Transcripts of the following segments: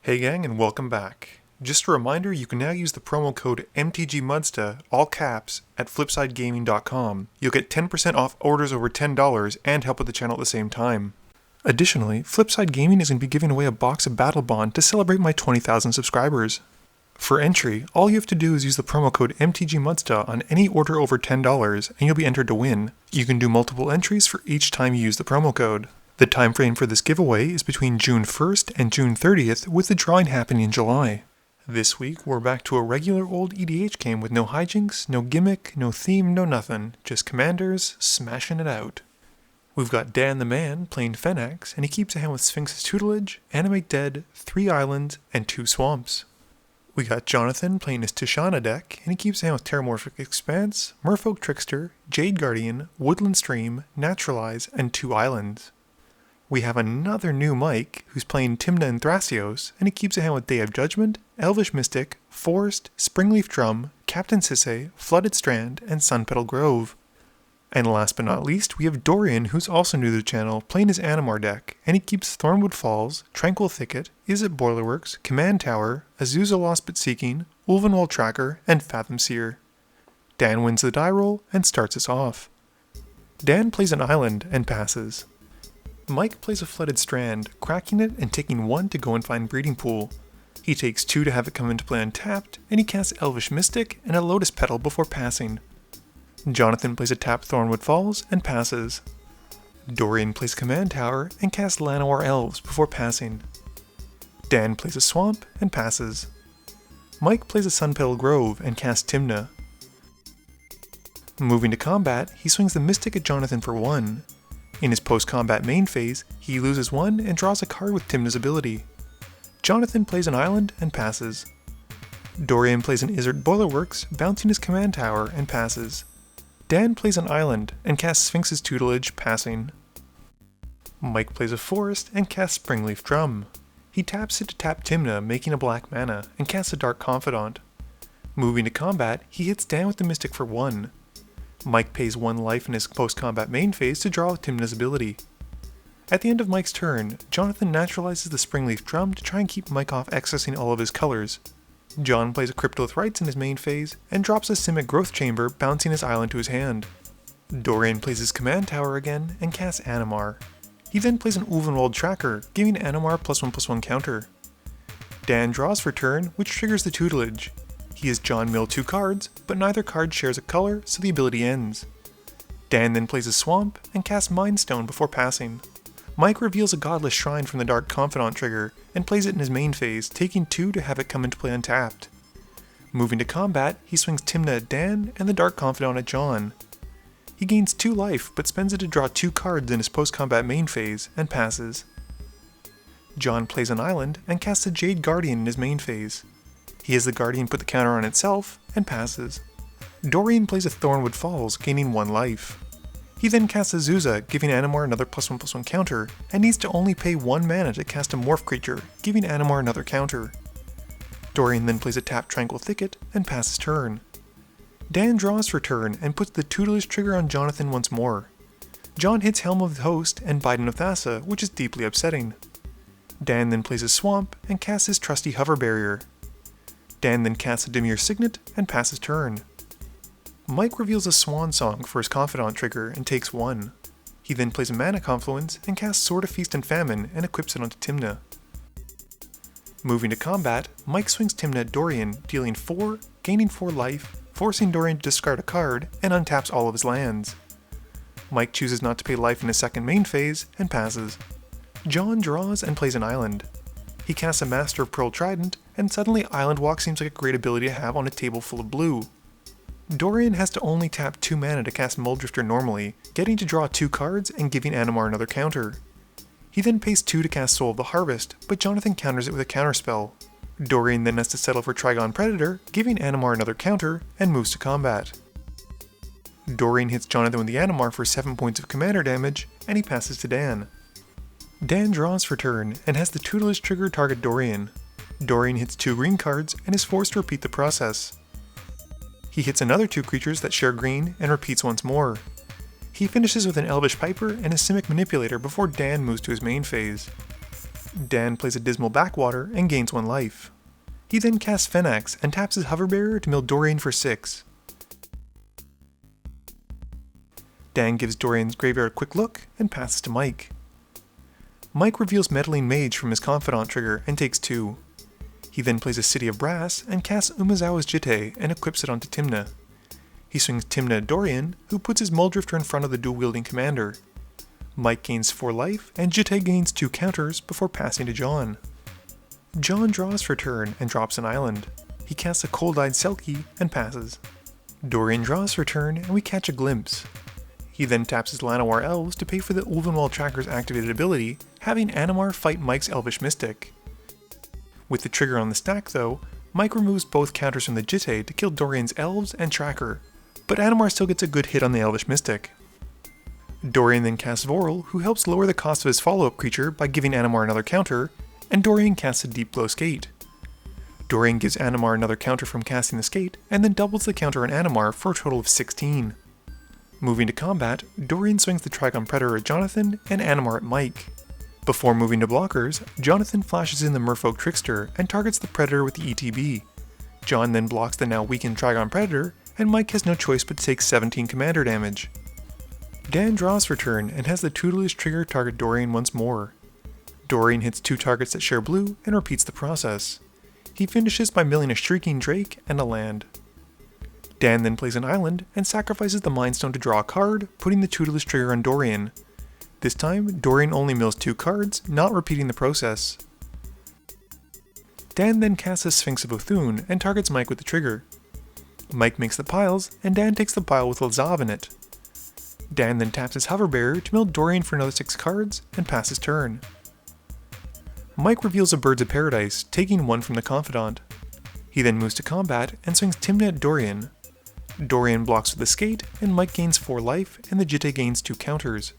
Hey gang, and welcome back. Just a reminder, you can now use the promo code MTGMudsta, all caps, at flipsidegaming.com. You'll get 10% off orders over $10 and help with the channel at the same time. Additionally, Flipside Gaming is going to be giving away a box of Battle Bond to celebrate my 20,000 subscribers. For entry, all you have to do is use the promo code MTGMudsta on any order over $10 and you'll be entered to win. You can do multiple entries for each time you use the promo code. The time frame for this giveaway is between June 1st and June 30th, with the drawing happening in July. This week, we're back to a regular old EDH game with no hijinks, no gimmick, no theme, no nothing. Just commanders smashing it out. We've got Dan the Man playing Phenax, and he keeps a hand with Sphinx's Tutelage, Animate Dead, 3 Islands, and 2 Swamps. We got Jonathan playing his Tishana deck, and he keeps a hand with Terramorphic Expanse, Merfolk Trickster, Jade Guardian, Woodland Stream, Naturalize, and 2 Islands. We have another new Mike, who's playing Tymna and Thrasios, and he keeps a hand with Day of Judgment, Elvish Mystic, Forest, Springleaf Drum, Captain Sisay, Flooded Strand, and Sunpetal Grove. And last but not least, we have Dorian, who's also new to the channel, playing his Animar deck, and he keeps Thornwood Falls, Tranquil Thicket, Is It Boilerworks, Command Tower, Azusa Lost But Seeking, Ulvenwald Tracker, and Fathom Seer. Dan wins the die roll and starts us off. Dan plays an island and passes. Mike plays a Flooded Strand, cracking it and taking 1 to go and find Breeding Pool. He takes 2 to have it come into play untapped, and he casts Elvish Mystic and a Lotus Petal before passing. Jonathan plays a tapped Thornwood Falls and passes. Dorian plays Command Tower and casts Llanowar Elves before passing. Dan plays a Swamp and passes. Mike plays a Sunpetal Grove and casts Tymna. Moving to combat, he swings the Mystic at Jonathan for 1. In his post-combat main phase, he loses 1 and draws a card with Tymna's ability. Jonathan plays an island and passes. Dorian plays an Izzard Boilerworks, bouncing his Command Tower and passes. Dan plays an island and casts Sphinx's Tutelage, passing. Mike plays a forest and casts Springleaf Drum. He taps it to tap Tymna, making a black mana, and casts a Dark Confidant. Moving to combat, he hits Dan with the Mystic for 1. Mike pays 1 life in his post-combat main phase to draw Tymna's ability. At the end of Mike's turn, Jonathan naturalizes the Springleaf Drum to try and keep Mike off accessing all of his colors. John plays a Cryptolith Rites in his main phase, and drops a Simic Growth Chamber, bouncing his island to his hand. Dorian plays his Command Tower again, and casts Animar. He then plays an Ulvenwald Tracker, giving Animar +1/+1 counter. Dan draws for turn, which triggers the Tutelage. He has John mill 2 cards, but neither card shares a color, so the ability ends. Dan then plays a Swamp, and casts Mind Stone before passing. Mike reveals a Godless Shrine from the Dark Confidant trigger, and plays it in his main phase, taking 2 to have it come into play untapped. Moving to combat, he swings Tymna at Dan, and the Dark Confidant at John. He gains 2 life, but spends it to draw 2 cards in his post-combat main phase, and passes. John plays an island, and casts a Jade Guardian in his main phase. He has the Guardian put the counter on itself, and passes. Dorian plays a Thornwood Falls, gaining 1 life. He then casts Azusa, giving Animar another +1/+1 counter, and needs to only pay 1 mana to cast a Morph creature, giving Animar another counter. Dorian then plays a tapped Tranquil Thicket, and passes turn. Dan draws for turn, and puts the Tutelage trigger on Jonathan once more. John hits Helm of the Host and Biden of Thassa, which is deeply upsetting. Dan then plays a Swamp, and casts his trusty Hover Barrier. Dan then casts a Dimir Signet, and passes turn. Mike reveals a Swan Song for his Confidant trigger, and takes 1. He then plays a Mana Confluence, and casts Sword of Feast and Famine, and equips it onto Tymna. Moving to combat, Mike swings Tymna at Dorian, dealing 4, gaining 4 life, forcing Dorian to discard a card, and untaps all of his lands. Mike chooses not to pay life in his second main phase, and passes. John draws and plays an island. He casts a Master of Pearl Trident, and suddenly Island Walk seems like a great ability to have on a table full of blue. Dorian has to only tap 2 mana to cast Mulldrifter normally, getting to draw 2 cards and giving Animar another counter. He then pays 2 to cast Soul of the Harvest, but Jonathan counters it with a counterspell. Dorian then has to settle for Trigon Predator, giving Animar another counter, and moves to combat. Dorian hits Jonathan with the Animar for 7 points of commander damage, and he passes to Dan. Dan draws for turn, and has the Tutelage trigger target Dorian. Dorian hits 2 green cards, and is forced to repeat the process. He hits another 2 creatures that share green, and repeats once more. He finishes with an Elvish Piper and a Simic Manipulator before Dan moves to his main phase. Dan plays a Dismal Backwater and gains 1 life. He then casts Phenax and taps his Hover Barrier to mill Dorian for 6. Dan gives Dorian's graveyard a quick look and passes to Mike. Mike reveals Meddling Mage from his Confidant trigger and takes 2. He then plays a City of Brass and casts Umezawa's Jitte and equips it onto Tymna. He swings Tymna at Dorian, who puts his Mulldrifter in front of the dual-wielding commander. Mike gains 4 life, and Jitte gains 2 counters before passing to John. John draws for turn and drops an island. He casts a Cold-Eyed Selkie and passes. Dorian draws for turn and we catch a glimpse. He then taps his Llanowar Elves to pay for the Ulvenwald Tracker's activated ability, having Animar fight Mike's Elvish Mystic. With the trigger on the stack though, Mike removes both counters from the Jitte to kill Dorian's Elves and Tracker, but Animar still gets a good hit on the Elvish Mystic. Dorian then casts Vorel, who helps lower the cost of his follow-up creature by giving Animar another counter, and Dorian casts a Deep Blow Skate. Dorian gives Animar another counter from casting the Skate, and then doubles the counter on Animar for a total of 16. Moving to combat, Dorian swings the Trigon Predator at Jonathan and Animar at Mike. Before moving to blockers, Jonathan flashes in the Merfolk Trickster and targets the Predator with the ETB. John then blocks the now weakened Trigon Predator, and Mike has no choice but to take 17 commander damage. Dan draws for turn and has the Tutelage trigger target Dorian once more. Dorian hits 2 targets that share blue and repeats the process. He finishes by milling a Shrieking Drake and a land. Dan then plays an island and sacrifices the Mind Stone to draw a card, putting the Tutelage trigger on Dorian. This time, Dorian only mills 2 cards, not repeating the process. Dan then casts a Sphinx of Othune and targets Mike with the trigger. Mike makes the piles, and Dan takes the pile with Lazav in it. Dan then taps his Hover Barrier to mill Dorian for another 6 cards and passes turn. Mike reveals a Birds of Paradise, taking 1 from the Confidant. He then moves to combat and swings Tymna at Dorian. Dorian blocks with the Skate, and Mike gains 4 life, and the Jitte gains 2 counters.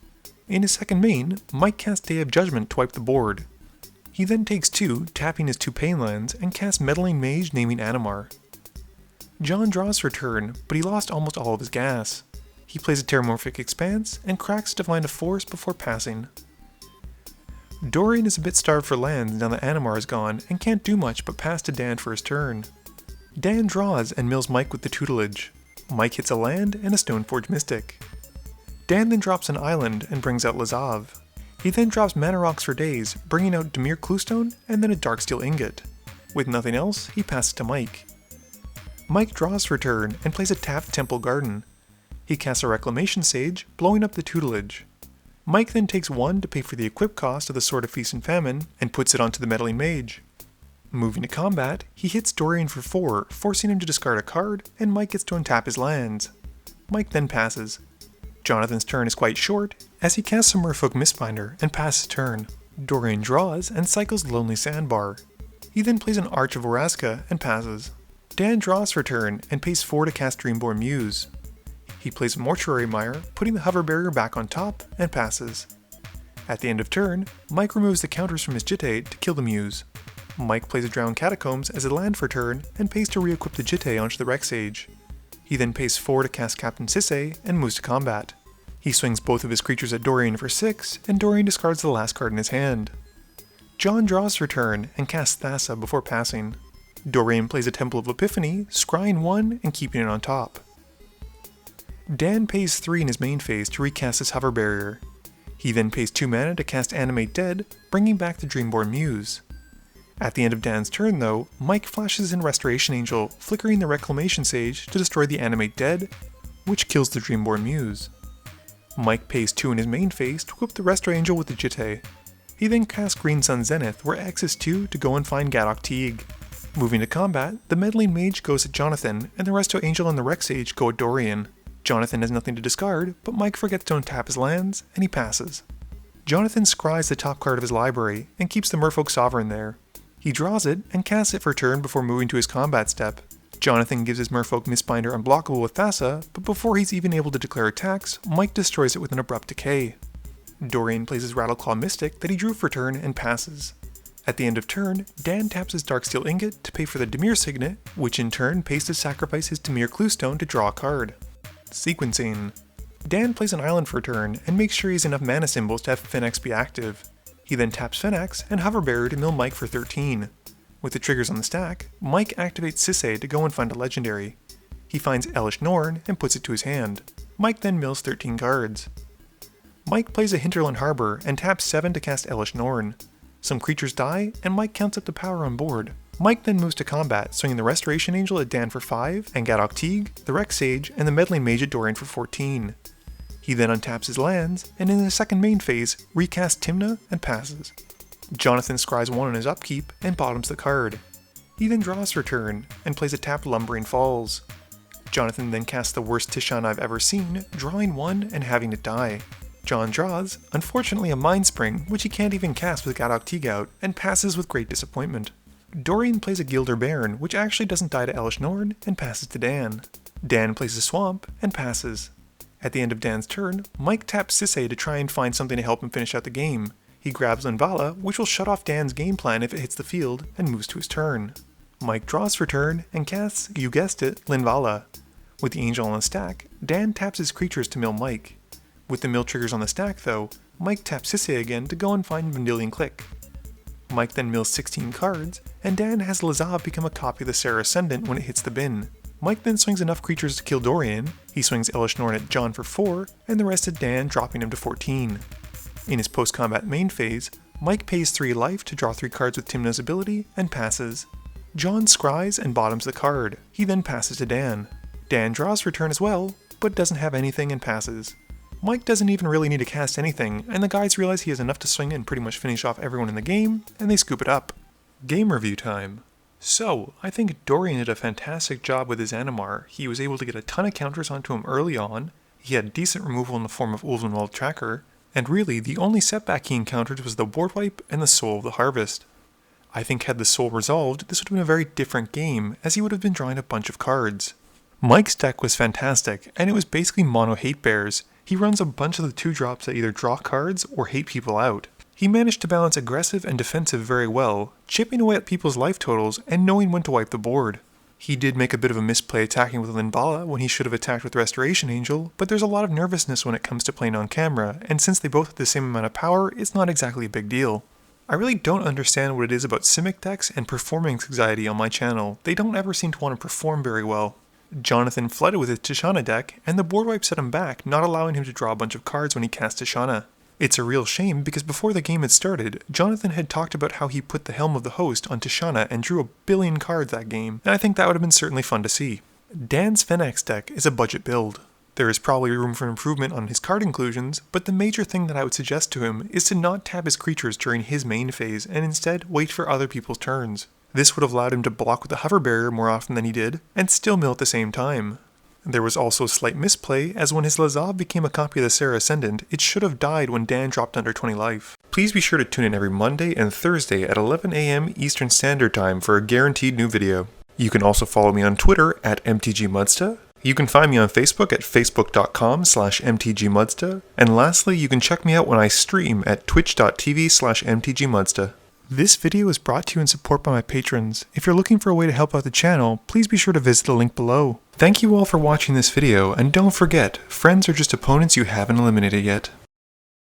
In his second main, Mike casts Day of Judgment to wipe the board. He then takes 2, tapping his 2 Pain lands, and casts Meddling Mage naming Animar. John draws for turn, but he lost almost all of his gas. He plays a Terramorphic Expanse and cracks Divine of Force before passing. Dorian is a bit starved for lands now that Animar is gone and can't do much but pass to Dan for his turn. Dan draws and mills Mike with the Tutelage. Mike hits a land and a Stoneforge Mystic. Dan then drops an island and brings out Lazav. He then drops Mana Rocks for days, bringing out Dimir Cluestone and then a Darksteel Ingot. With nothing else, he passes to Mike. Mike draws for turn and plays a tapped Temple Garden. He casts a Reclamation Sage, blowing up the Tutelage. Mike then takes 1 to pay for the equip cost of the Sword of Feast and Famine, and puts it onto the Meddling Mage. Moving to combat, he hits Dorian for 4, forcing him to discard a card, and Mike gets to untap his lands. Mike then passes. Jonathan's turn is quite short, as he casts a Merfolk Mistbinder and passes turn. Dorian draws and cycles Lonely Sandbar. He then plays an Arch of Oraska and passes. Dan draws for turn and pays 4 to cast Dreamborn Muse. He plays Mortuary Mire, putting the Hover Barrier back on top, and passes. At the end of turn, Mike removes the counters from his Jitte to kill the Muse. Mike plays a Drowned Catacombs as a land for turn, and pays to re-equip the Jitte onto the Rex Sage. He then pays 4 to cast Captain Sisay, and moves to combat. He swings both of his creatures at Dorian for 6, and Dorian discards the last card in his hand. John draws for turn, and casts Thassa before passing. Dorian plays a Temple of Epiphany, scrying 1 and keeping it on top. Dan pays 3 in his main phase to recast his Hover Barrier. He then pays 2 mana to cast Animate Dead, bringing back the Dreamborn Muse. At the end of Dan's turn though, Mike flashes in Restoration Angel, flickering the Reclamation Sage to destroy the Animate Dead, which kills the Dreamborn Muse. Mike pays 2 in his main phase to equip the Restore Angel with the Jitte. He then casts Green Sun Zenith, where X is 2 to go and find Gadok Teague. Moving to combat, the Meddling Mage goes at Jonathan, and the Restore Angel and the Rex Sage go at Dorian. Jonathan has nothing to discard, but Mike forgets to untap his lands, and he passes. Jonathan scries the top card of his library, and keeps the Merfolk Sovereign there. He draws it, and casts it for turn before moving to his combat step. Jonathan gives his Merfolk Mistbinder unblockable with Thassa, but before he's even able to declare attacks, Mike destroys it with an Abrupt Decay. Dorian plays his Rattleclaw Mystic that he drew for turn and passes. At the end of turn, Dan taps his Darksteel Ingot to pay for the Dimir Signet, which in turn pays to sacrifice his Dimir Cluestone to draw a card. Sequencing. Dan plays an island for a turn and makes sure he has enough mana symbols to have Phenax be active. He then taps Phenax and Hover Bearer to mill Mike for 13. With the triggers on the stack, Mike activates Sisay to go and find a legendary. He finds Elesh Norn and puts it to his hand. Mike then mills 13 cards. Mike plays a Hinterland Harbor and taps 7 to cast Elesh Norn. Some creatures die, and Mike counts up the power on board. Mike then moves to combat, swinging the Restoration Angel at Dan for 5, and Gadok Teague, the Rex Sage, and the Meddling Mage at Dorian for 14. He then untaps his lands, and in the second main phase, recasts Tymna and passes. Jonathan scries 1 on his upkeep and bottoms the card. He then draws for turn, and plays a tapped Lumbering Falls. Jonathan then casts the worst Tishana I've ever seen, drawing 1 and having it die. John draws, unfortunately a Mind Spring, which he can't even cast with Gadok Teague out, and passes with great disappointment. Dorian plays a Gilder Baron, which actually doesn't die to Elesh Norn, and passes to Dan. Dan plays a Swamp, and passes. At the end of Dan's turn, Mike taps Sisay to try and find something to help him finish out the game. He grabs Linvala, which will shut off Dan's game plan if it hits the field, and moves to his turn. Mike draws for turn, and casts, you guessed it, Linvala. With the Angel on the stack, Dan taps his creatures to mill Mike. With the mill triggers on the stack though, Mike taps Sisay again to go and find Vendilion Click. Mike then mills 16 cards, and Dan has Lazav become a copy of the Serra Ascendant when it hits the bin. Mike then swings enough creatures to kill Dorian, he swings Elesh Norn at John for 4, and the rest at Dan, dropping him to 14. In his post-combat main phase, Mike pays 3 life to draw 3 cards with Tymna's ability, and passes. John scries and bottoms the card, he then passes to Dan. Dan draws for turn as well, but doesn't have anything and passes. Mike doesn't even really need to cast anything, and the guys realize he has enough to swing and pretty much finish off everyone in the game, and they scoop it up. Game review time. So, I think Dorian did a fantastic job with his Animar. He was able to get a ton of counters onto him early on, he had decent removal in the form of Ulvenwald Tracker, and really the only setback he encountered was the board wipe and the Soul of the Harvest. I think had the Soul resolved, this would have been a very different game, as he would have been drawing a bunch of cards. Mike's deck was fantastic, and it was basically mono hate bears. He runs a bunch of the 2-drops that either draw cards or hate people out. He managed to balance aggressive and defensive very well, chipping away at people's life totals and knowing when to wipe the board. He did make a bit of a misplay attacking with Linvala when he should have attacked with Restoration Angel, but there's a lot of nervousness when it comes to playing on camera, and since they both have the same amount of power, it's not exactly a big deal. I really don't understand what it is about Simic decks and performance anxiety on my channel. They don't ever seem to want to perform very well. Jonathan flooded with his Tishana deck, and the board wipe set him back, not allowing him to draw a bunch of cards when he cast Tishana. It's a real shame because before the game had started, Jonathan had talked about how he put the Helm of the Host on Tishana and drew 1 billion cards that game, and I think that would have been certainly fun to see. Dan's Phenax deck is a budget build. There is probably room for improvement on his card inclusions, but the major thing that I would suggest to him is to not tap his creatures during his main phase and instead wait for other people's turns. This would have allowed him to block with the Hover Barrier more often than he did, and still mill at the same time. There was also a slight misplay, as when his Lazav became a copy of the Serra Ascendant, it should have died when Dan dropped under 20 life. Please be sure to tune in every Monday and Thursday at 11 AM Eastern Standard Time for a guaranteed new video. You can also follow me on Twitter at MTGMudsta. You can find me on Facebook at facebook.com/MTGMudsta. And lastly, you can check me out when I stream at twitch.tv/MTGMudsta. This video is brought to you in support by my patrons. If you're looking for a way to help out the channel, please be sure to visit the link below. Thank you all for watching this video, and don't forget, friends are just opponents you haven't eliminated yet.